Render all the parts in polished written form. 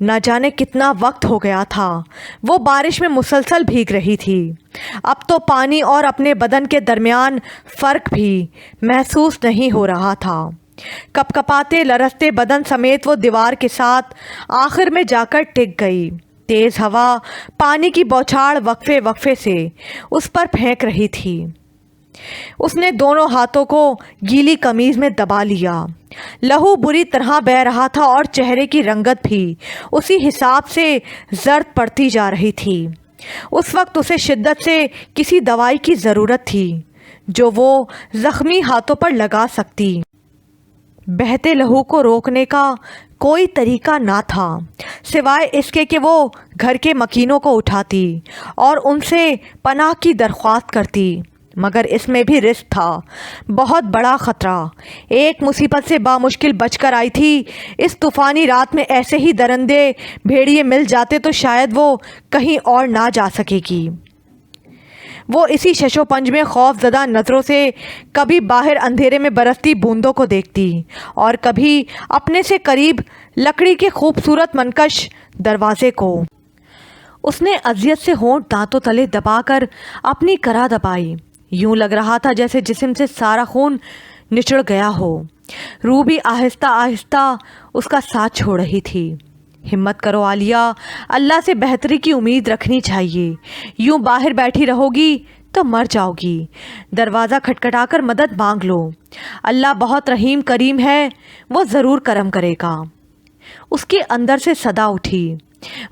نہ جانے کتنا وقت ہو گیا تھا وہ بارش میں مسلسل بھیگ رہی تھی۔ اب تو پانی اور اپنے بدن کے درمیان فرق بھی محسوس نہیں ہو رہا تھا۔ کپ کپاتے لرزتے بدن سمیت وہ دیوار کے ساتھ آخر میں جا کر ٹک گئی۔ تیز ہوا پانی کی بوچھاڑ وقفے وقفے سے اس پر پھینک رہی تھی۔ اس نے دونوں ہاتھوں کو گیلی قمیض میں دبا لیا۔ لہو بری طرح بہہ رہا تھا اور چہرے کی رنگت بھی اسی حساب سے زرد پڑتی جا رہی تھی۔ اس وقت اسے شدت سے کسی دوائی کی ضرورت تھی جو وہ زخمی ہاتھوں پر لگا سکتی۔ بہتے لہو کو روکنے کا کوئی طریقہ نہ تھا سوائے اس کے کہ وہ گھر کے مکینوں کو اٹھاتی اور ان سے پناہ کی درخواست کرتی، مگر اس میں بھی رسک تھا، بہت بڑا خطرہ۔ ایک مصیبت سے بامشکل بچ کر آئی تھی، اس طوفانی رات میں ایسے ہی درندے بھیڑیے مل جاتے تو شاید وہ کہیں اور نہ جا سکے گی۔ وہ اسی شش و پنج میں خوف زدہ نظروں سے کبھی باہر اندھیرے میں برستی بوندوں کو دیکھتی اور کبھی اپنے سے قریب لکڑی کے خوبصورت منقش دروازے کو۔ اس نے اذیت سے ہونٹ دانتوں تلے دبا کر اپنی کرا دبائی۔ یوں لگ رہا تھا جیسے جسم سے سارا خون نچڑ گیا ہو۔ روح بھی آہستہ آہستہ اس کا ساتھ چھوڑ رہی تھی۔ ہمت کرو عالیہ، اللہ سے بہتری کی امید رکھنی چاہیے۔ یوں باہر بیٹھی رہو گی تو مر جاؤ گی۔ دروازہ کھٹکھٹا کر مدد مانگ لو، اللہ بہت رحیم کریم ہے، وہ ضرور کرم کرے گا۔ اس کے اندر سے صدا اٹھی۔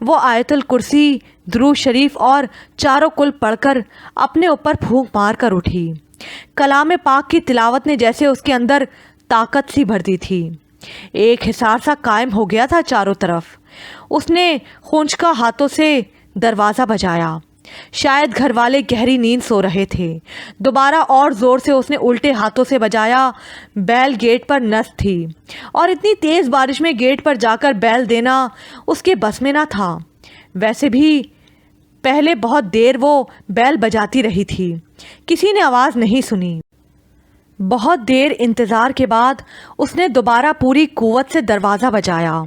وہ آیت الکرسی، درود شریف اور چاروں کل پڑھ کر اپنے اوپر پھونک مار کر اٹھی۔ کلام پاک کی تلاوت نے جیسے اس کے اندر طاقت سی بھر دی تھی۔ ایک حصار سا قائم ہو گیا تھا چاروں طرف۔ اس نے خونچکا ہاتھوں سے دروازہ بجایا۔ شاید گھر والے گہری نیند سو رہے تھے۔ دوبارہ اور زور سے اس نے الٹے ہاتھوں سے بجایا۔ بیل گیٹ پر نصب تھی اور اتنی تیز بارش میں گیٹ پر جا کر بیل دینا اس کے بس میں نہ تھا۔ ویسے بھی پہلے بہت دیر وہ بیل بجاتی رہی تھی، کسی نے آواز نہیں سنی۔ بہت دیر انتظار کے بعد اس نے دوبارہ پوری قوت سے دروازہ بجایا۔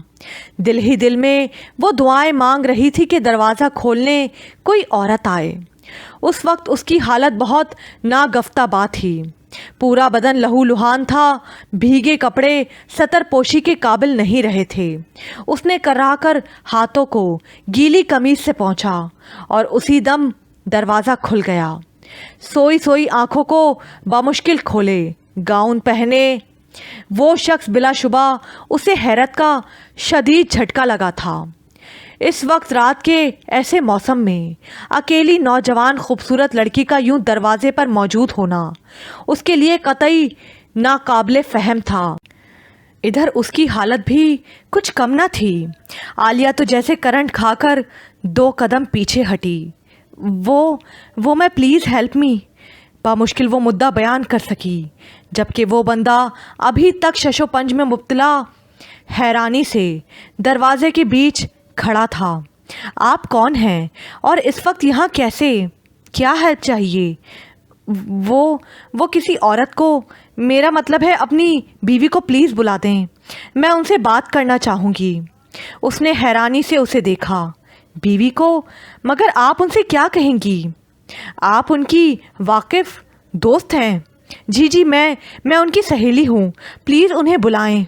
دل ہی دل میں وہ دعائیں مانگ رہی تھی کہ دروازہ کھولنے کوئی عورت آئے۔ اس وقت اس کی حالت بہت ناگفتہ بات تھی۔ پورا بدن لہو لہان تھا، بھیگے کپڑے ستر پوشی کے قابل نہیں رہے تھے۔ اس نے کرا کر ہاتھوں کو گیلی قمیض سے پہنچا اور اسی دم دروازہ کھل گیا۔ سوئی سوئی آنکھوں کو بامشکل کھولے، گاؤن پہنے وہ شخص بلا شبہ اسے حیرت کا شدید جھٹکا لگا تھا۔ اس وقت رات کے ایسے موسم میں اکیلی نوجوان خوبصورت لڑکی کا یوں دروازے پر موجود ہونا اس کے لیے قطعی ناقابل فہم تھا۔ ادھر اس کی حالت بھی کچھ کم نہ تھی۔ عالیہ تو جیسے کرنٹ کھا کر 2 قدم پیچھے ہٹی۔ وہ میں پلیز ہیلپ می، بامشکل وہ مدعا بیان کر سکی، جبکہ وہ بندہ ابھی تک شش و پنج میں مبتلا حیرانی سے دروازے کے بیچ کھڑا تھا۔ آپ کون ہیں اور اس وقت یہاں کیسے؟ کیا ہیلپ چاہیے؟ وہ کسی عورت کو، میرا مطلب ہے اپنی بیوی کو پلیز بلا دیں، میں ان سے بات کرنا چاہوں گی۔ اس نے حیرانی سے اسے دیکھا۔ بیوی کو؟ مگر آپ ان سے کیا کہیں گی؟ آپ ان کی واقف دوست ہیں؟ جی میں ان کی سہیلی ہوں، پلیز انہیں بلائیں۔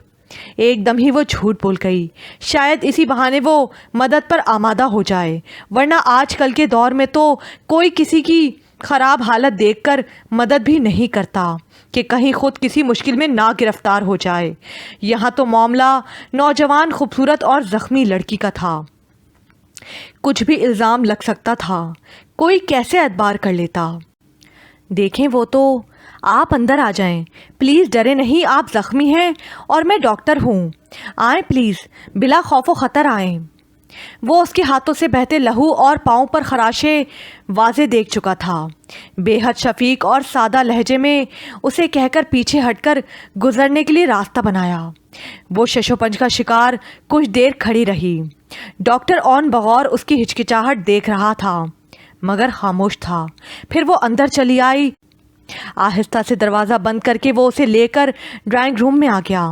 ایک دم ہی وہ جھوٹ بول گئی، شاید اسی بہانے وہ مدد پر آمادہ ہو جائے، ورنہ آج کل کے دور میں تو کوئی کسی کی خراب حالت دیکھ کر مدد بھی نہیں کرتا کہ کہیں خود کسی مشکل میں نہ گرفتار ہو جائے۔ یہاں تو معاملہ نوجوان خوبصورت اور زخمی لڑکی کا تھا۔ کچھ بھی الزام لگ سکتا تھا، کوئی کیسے اعتبار کر لیتا۔ دیکھیں وہ تو، آپ اندر آ جائیں، پلیز ڈرے نہیں، آپ زخمی ہیں اور میں ڈاکٹر ہوں، آئیں پلیز، بلا خوف و خطر آئیں۔ وہ اس کے ہاتھوں سے بہتے لہو اور پاؤں پر خراشیں واضح دیکھ چکا تھا۔ بے حد شفیق اور سادہ لہجے میں اسے کہہ کر پیچھے ہٹ کر گزرنے کے لیے راستہ بنایا۔ وہ شش و پنج کا شکار کچھ دیر کھڑی رہی۔ ڈاکٹر اون بغور اس کی ہچکچاہٹ دیکھ رہا تھا مگر خاموش تھا۔ پھر وہ اندر چلی آئی۔ آہستہ سے دروازہ بند کر کے وہ اسے لے کر ڈرائنگ روم میں آ گیا۔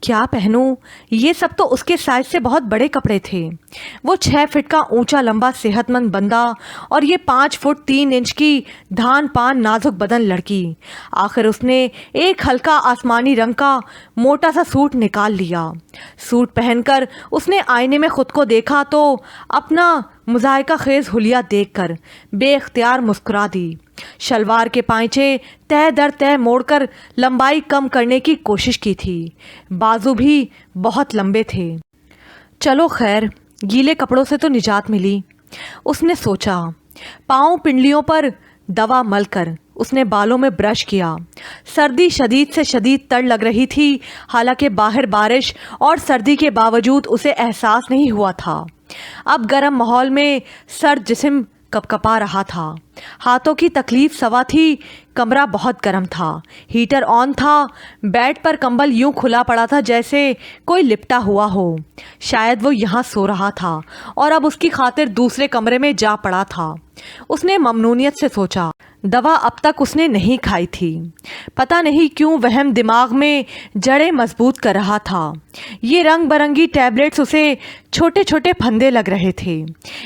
کیا پہنوں؟ یہ سب تو اس کے سائز سے بہت بڑے کپڑے تھے۔ وہ 6 فٹ کا اونچا لمبا صحت مند بندہ اور یہ 5 فٹ 3 انچ کی دھان پان نازک بدن لڑکی۔ آخر اس نے ایک ہلکا آسمانی رنگ کا موٹا سا سوٹ نکال لیا۔ سوٹ پہن کر اس نے آئینے میں خود کو دیکھا تو اپنا مضحکہ خیز حلیہ دیکھ کر بے اختیار مسکرا دی۔ شلوار کے پائچے تہ در تہ موڑ کر لمبائی کم کرنے کی کوشش کی تھی۔ بازو بھی بہت لمبے تھے۔ چلو خیر، گیلے کپڑوں سے تو نجات ملی، اس نے سوچا۔ پاؤں پنڈلیوں پر دوا مل کر اس نے بالوں میں برش کیا۔ سردی شدید سے شدید تڑ لگ رہی تھی، حالانکہ باہر بارش اور سردی کے باوجود اسے احساس نہیں ہوا تھا۔ اب گرم ماحول میں سرد جسم کپ کپا رہا تھا۔ ہاتھوں کی تکلیف سوا تھی، کمرہ بہت گرم تھا، ہیٹر آن تھا، بیڈ پر کمبل یوں کھلا پڑا تھا جیسے کوئی لپٹا ہوا ہو۔ شاید وہ یہاں سو رہا تھا اور اب اس کی خاطر دوسرے کمرے میں جا پڑا تھا۔ اس نے ممنونیت سے سوچا۔ دوا اب تک اس نے نہیں کھائی تھی۔ پتہ نہیں کیوں وہم دماغ میں جڑیں مضبوط کر رہا تھا۔ یہ رنگ برنگی ٹیبلٹس اسے چھوٹے چھوٹے پھندے لگ رہے تھے۔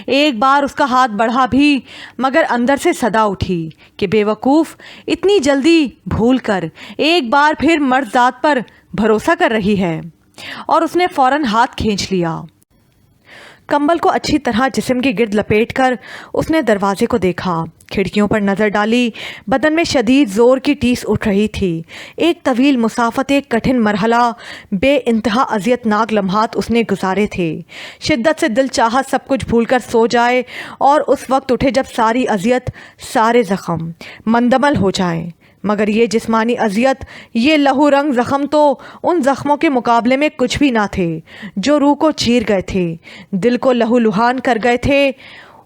ایک بار اس کا ہاتھ بڑھا بھی، مگر اندر سے صدا اٹھی کہ بے وقوف، اتنی جلدی بھول کر ایک بار پھر مرد ذات پر بھروسہ کر رہی ہے، اور اس نے فوراً ہاتھ کھینچ لیا۔ کمبل کو اچھی طرح جسم کے گرد لپیٹ کر اس نے دروازے کو دیکھا، کھڑکیوں پر نظر ڈالی۔ بدن میں شدید زور کی ٹیس اٹھ رہی تھی۔ ایک طویل مسافت، ایک کٹھن مرحلہ، بے انتہا اذیت ناک لمحات اس نے گزارے تھے۔ شدت سے دل چاہا سب کچھ بھول کر سو جائے اور اس وقت اٹھے جب ساری اذیت، سارے زخم مندمل ہو جائیں، مگر یہ جسمانی اذیت، یہ لہو رنگ زخم تو ان زخموں کے مقابلے میں کچھ بھی نہ تھے جو روح کو چیر گئے تھے، دل کو لہو لہان کر گئے تھے۔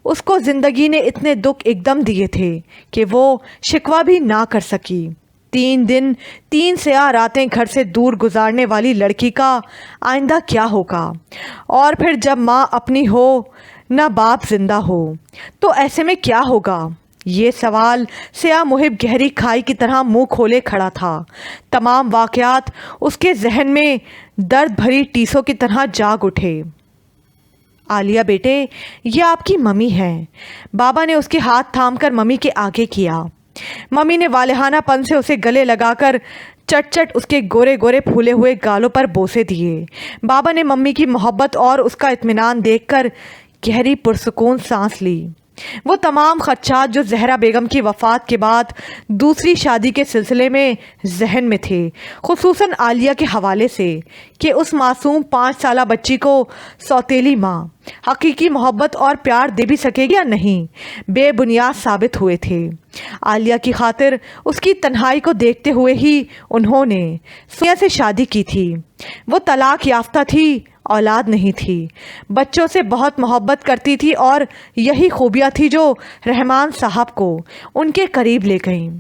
اس کو زندگی نے اتنے دکھ ایک دم دیے تھے کہ وہ شکوہ بھی نہ کر سکی۔ 3 دن 3 سیاہ راتیں گھر سے دور گزارنے والی لڑکی کا آئندہ کیا ہوگا؟ اور پھر جب ماں اپنی ہو، نہ باپ زندہ ہو، تو ایسے میں کیا ہوگا؟ یہ سوال سیاہ محب گہری کھائی کی طرح منہ کھولے کھڑا تھا۔ تمام واقعات اس کے ذہن میں درد بھری ٹیسوں کی طرح جاگ اٹھے۔ عالیہ بیٹے، یہ آپ کی ممی ہیں۔ بابا نے اس کے ہاتھ تھام کر ممی کے آگے کیا۔ ممی نے والہانہ پن سے اسے گلے لگا کر چٹ چٹ اس کے گورے گورے پھولے ہوئے گالوں پر بوسے دیے۔ بابا نے ممی کی محبت اور اس کا اطمینان دیکھ کر گہری پرسکون سانس لی۔ وہ تمام خدشات جو زہرا بیگم کی وفات کے بعد دوسری شادی کے سلسلے میں ذہن میں تھے، خصوصاً عالیہ کے حوالے سے کہ اس معصوم 5 سالہ بچی کو سوتیلی ماں حقیقی محبت اور پیار دے بھی سکے گی یا نہیں، بے بنیاد ثابت ہوئے تھے۔ عالیہ کی خاطر اس کی تنہائی کو دیکھتے ہوئے ہی انہوں نے سونیا سے شادی کی تھی۔ وہ طلاق یافتہ تھی، اولاد نہیں تھی، بچوں سے بہت محبت کرتی تھی، اور یہی خوبیاں تھی جو رحمان صاحب کو ان کے قریب لے گئیں۔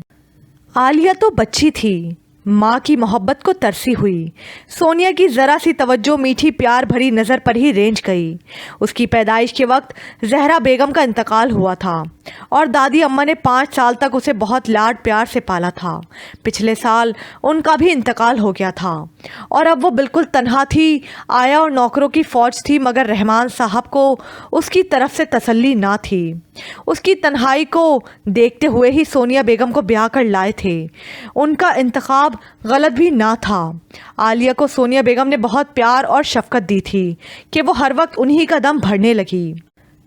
عالیہ تو بچی تھی، ماں کی محبت کو ترسی ہوئی۔ سونیا کی ذرا سی توجہ میٹھی پیار بھری نظر پر ہی رینج گئی۔ اس کی پیدائش کے وقت زہرا بیگم کا انتقال ہوا تھا، اور دادی اماں نے 5 سال تک اسے بہت لاڈ پیار سے پالا تھا۔ پچھلے سال ان کا بھی انتقال ہو گیا تھا، اور اب وہ بالکل تنہا تھی۔ آیا اور نوکروں کی فوج تھی، مگر رحمان صاحب کو اس کی طرف سے تسلی نہ تھی۔ اس کی تنہائی کو دیکھتے ہوئے ہی سونیا بیگم کو بیاہ کر لائے تھے۔ ان کا انتخاب غلط بھی نہ تھا۔ عالیہ کو سونیا بیگم نے بہت پیار اور شفقت دی تھی کہ وہ ہر وقت انہی کا دم بھرنے لگی۔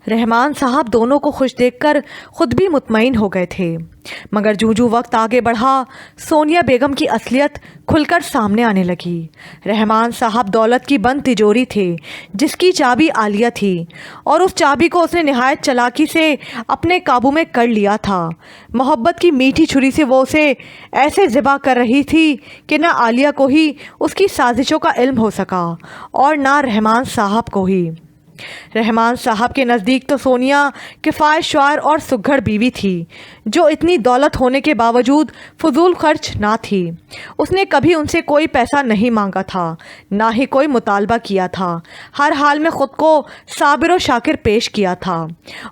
رحمان صاحب دونوں کو خوش دیکھ کر خود بھی مطمئن ہو گئے تھے، مگر جو وقت آگے بڑھا، سونیا بیگم کی اصلیت کھل کر سامنے آنے لگی۔ رحمان صاحب دولت کی بند تجوری تھے جس کی چابی عالیہ تھی، اور اس چابی کو اس نے نہایت چالاکی سے اپنے قابو میں کر لیا تھا۔ محبت کی میٹھی چھری سے وہ اسے ایسے ذبح کر رہی تھی کہ نہ عالیہ کو ہی اس کی سازشوں کا علم ہو سکا، اور نہ رحمان صاحب کو ہی۔ رحمان صاحب کے نزدیک تو سونیا کفایت شعار اور سگھڑ بیوی تھی جو اتنی دولت ہونے کے باوجود فضول خرچ نہ تھی۔ اس نے کبھی ان سے کوئی پیسہ نہیں مانگا تھا، نہ ہی کوئی مطالبہ کیا تھا، ہر حال میں خود کو صابر و شاکر پیش کیا تھا،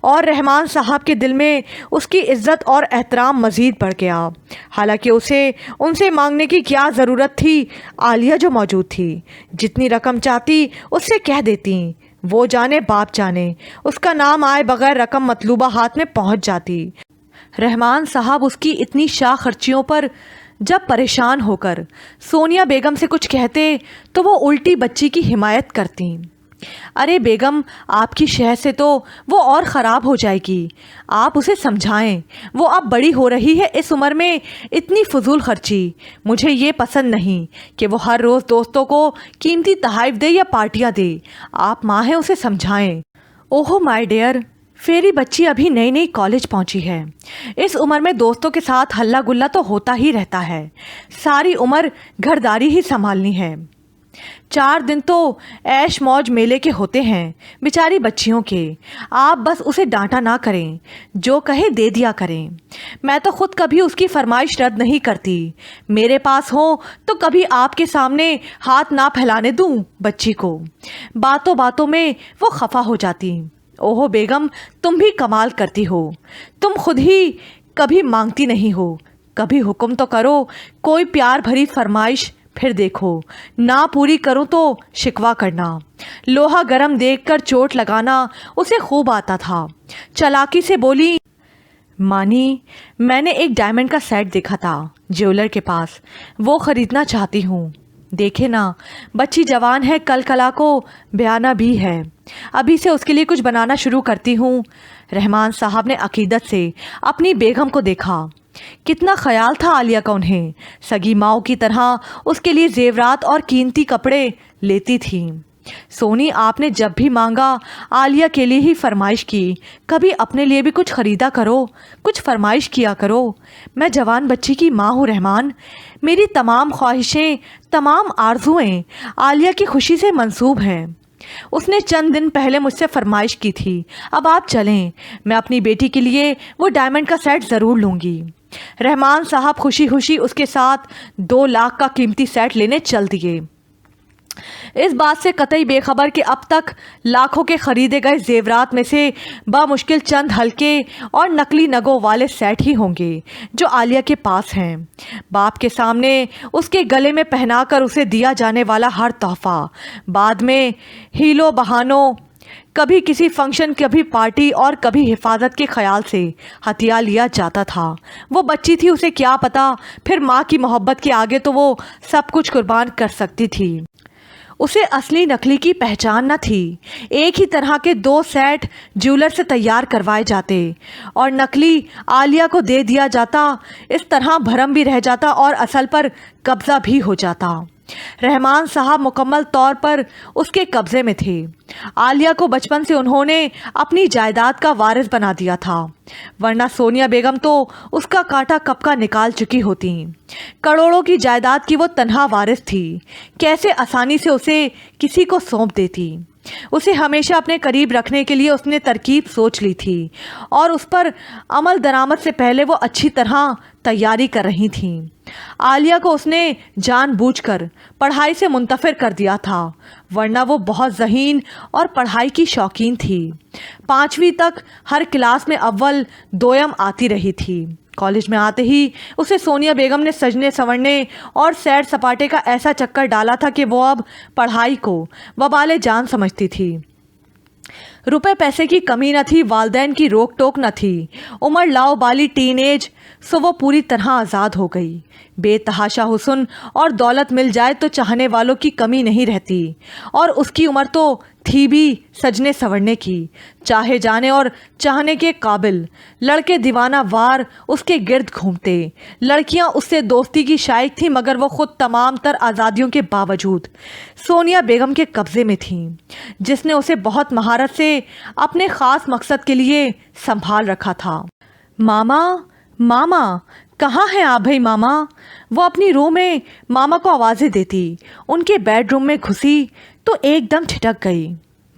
اور رحمان صاحب کے دل میں اس کی عزت اور احترام مزید بڑھ گیا۔ حالانکہ اسے ان سے مانگنے کی کیا ضرورت تھی، عالیہ جو موجود تھی، جتنی رقم چاہتی اس سے کہہ دیتی، وہ جانے باپ جانے، اس کا نام آئے بغیر رقم مطلوبہ ہاتھ میں پہنچ جاتی۔ رحمان صاحب اس کی اتنی شاہ خرچیوں پر جب پریشان ہو کر سونیا بیگم سے کچھ کہتے تو وہ الٹی بچی کی حمایت کرتی۔ ارے بیگم، آپ کی شہ سے تو وہ اور خراب ہو جائے گی، آپ اسے سمجھائیں، وہ اب بڑی ہو رہی ہے، اس عمر میں اتنی فضول خرچی مجھے یہ پسند نہیں کہ وہ ہر روز دوستوں کو قیمتی تحائف دے یا پارٹیاں دے، آپ ماں ہیں، اسے سمجھائیں۔ اوہو مائی ڈیئر، فیری بچی ابھی نئی نئی کالج پہنچی ہے، اس عمر میں دوستوں کے ساتھ ہلا گلا تو ہوتا ہی رہتا ہے، ساری عمر گھرداری ہی سنبھالنی ہے۔ 4 دن تو عیش موج میلے کے ہوتے ہیں بیچاری بچیوں کے، آپ بس اسے ڈانٹا نہ کریں، جو کہے دے دیا کریں۔ میں تو خود کبھی اس کی فرمائش رد نہیں کرتی، میرے پاس ہو تو کبھی آپ کے سامنے ہاتھ نہ پھیلانے دوں بچی کو۔ باتوں باتوں میں وہ خفا ہو جاتی۔ اوہو بیگم، تم بھی کمال کرتی ہو، تم خود ہی کبھی مانگتی نہیں ہو، کبھی حکم تو کرو، کوئی پیار بھری فرمائش، پھر دیکھو نہ پوری کروں تو شکوہ کرنا۔ لوہا گرم دیکھ کر چوٹ لگانا اسے خوب آتا تھا۔ چلاکی سے بولی، مانی، میں نے ایک ڈائمنڈ کا سیٹ دیکھا تھا جیولر کے پاس، وہ خریدنا چاہتی ہوں۔ دیکھے نا، بچی جوان ہے، کل کلا کو بیانہ بھی ہے، ابھی سے اس کے لیے کچھ بنانا شروع کرتی ہوں۔ رحمان صاحب نے عقیدت سے اپنی بیگم کو دیکھا، کتنا خیال تھا عالیہ کا انہیں، سگی ماؤں کی طرح اس کے لیے زیورات اور قیمتی کپڑے لیتی تھیں۔ سونی، آپ نے جب بھی مانگا عالیہ کے لیے ہی فرمائش کی، کبھی اپنے لیے بھی کچھ خریدا کرو، کچھ فرمائش کیا کرو۔ میں جوان بچی کی ماں ہوں رحمان، میری تمام خواہشیں، تمام آرزوئیں عالیہ کی خوشی سے منسوب ہیں۔ اس نے چند دن پہلے مجھ سے فرمائش کی تھی، اب آپ چلیں، میں اپنی بیٹی کے لیے وہ ڈائمنڈ کا سیٹ ضرور لوں گی۔ رحمان صاحب خوشی خوشی اس کے ساتھ 2 لاکھ کا قیمتی سیٹ لینے چل دیے، اس بات سے قطعی بے خبر کہ اب تک لاکھوں کے خریدے گئے زیورات میں سے بامشکل چند ہلکے اور نقلی نگوں والے سیٹ ہی ہوں گے جو عالیہ کے پاس ہیں۔ باپ کے سامنے اس کے گلے میں پہنا کر اسے دیا جانے والا ہر تحفہ بعد میں ہیلوں بہانوں، کبھی کسی فنکشن، کبھی پارٹی اور کبھی حفاظت کے خیال سے ہتھیا لیا جاتا تھا۔ وہ بچی تھی، اسے کیا پتا، پھر ماں کی محبت کے آگے تو وہ سب کچھ قربان کر سکتی تھی۔ اسے اصلی نقلی کی پہچان نہ تھی۔ ایک ہی طرح کے 2 سیٹ جیولر سے تیار کروائے جاتے اور نقلی عالیہ کو دے دیا جاتا، اس طرح بھرم بھی رہ جاتا اور اصل پر قبضہ بھی ہو جاتا۔ رحمان صاحب مکمل طور پر اس کے قبضے میں تھے۔ عالیہ کو بچپن سے انہوں نے اپنی جائیداد کا وارث بنا دیا تھا، ورنہ سونیا بیگم تو اس کا کانٹا کب کا نکال چکی ہوتی۔ کروڑوں کی جائیداد کی وہ تنہا وارث تھی، کیسے آسانی سے اسے کسی کو سونپ دیتی۔ اسے ہمیشہ اپنے قریب رکھنے کے لیے اس نے ترکیب سوچ لی تھی اور اس پر عمل درآمد سے پہلے وہ اچھی طرح تیاری کر رہی تھیں۔ عالیہ کو اس نے جان بوجھ کر پڑھائی سے منتفر کر دیا تھا، ورنہ وہ بہت ذہین اور پڑھائی کی شوقین تھی۔ 5ویں تک ہر کلاس میں اول دویم آتی رہی تھی۔ کالج میں آتے ہی اسے سونیا بیگم نے سجنے سنورنے اور سیر سپاٹے کا ایسا چکر ڈالا تھا کہ وہ اب پڑھائی کو وبال جان سمجھتی تھی۔ روپے پیسے کی کمی نہ تھی، والدین کی روک ٹوک نہ تھی، عمر لاؤ بالی ٹین ایج، سو وہ پوری طرح آزاد ہو گئی۔ بے تحاشا حسن اور دولت مل جائے تو چاہنے والوں کی کمی نہیں رہتی، اور اس کی عمر تو تھی بھی سجنے سنورنے کی، چاہے جانے اور چاہنے کے قابل۔ لڑکے دیوانہ وار اس کے گرد گھومتے، لڑکیاں اس سے دوستی کی شائق تھیں، مگر وہ خود تمام تر آزادیوں کے باوجود سونیا بیگم کے قبضے میں تھیں، جس نے اسے بہت مہارت سے اپنے خاص مقصد کے لیے سنبھال رکھا تھا۔ ماما، ماما، کہاں ہیں آپ بھائی ماما؟ وہ اپنی روح میں ماما کو آوازیں دیتی، ان کے بیڈ روم میں گھسی تو ایک دم ٹھٹک گئی۔